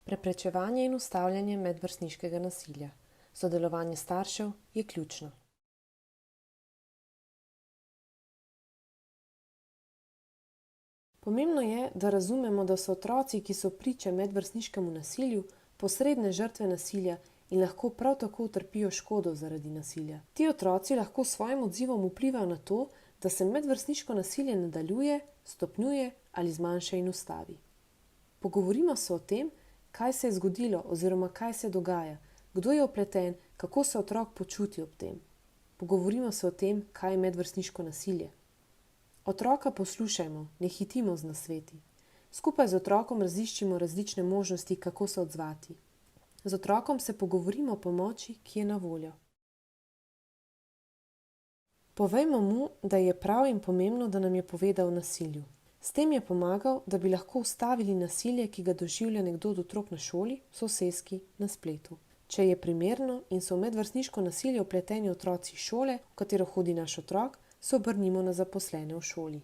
Preprečevanje in ustavljanje medvrstniškega nasilja. Sodelovanje staršev je ključno. Pomembno je, da razumemo, da so otroci, ki so priče medvrstniškemu nasilju, posredne žrtve nasilja in lahko prav tako utrpijo škodo zaradi nasilja. Ti otroci lahko s svojim odzivom vplivajo na to, da se medvrstniško nasilje nadaljuje, stopnjuje ali zmanjša in ustavi. Pogovorimo se o tem, kaj se je zgodilo oziroma kaj se dogaja, kdo je vpleten, kako se otrok počuti ob tem. Pogovorimo se o tem, kaj je medvrstniško nasilje. Otroka poslušajmo, ne hitimo z nasveti. Skupaj z otrokom raziščimo različne možnosti, kako se odzvati. Z otrokom se pogovorimo o pomoči, ki je na voljo. Povejmo mu, da je prav in pomembno, da nam je povedal o nasilju. S tem je pomagal, da bi lahko ustavili nasilje, ki ga doživlja nekdo od otrok na šoli, soseski, na spletu. Če je primerno in so v medvrstniško nasilje vpleteni otroci iz šole, v katero hodi naš otrok, se obrnimo na zaposlene v šoli.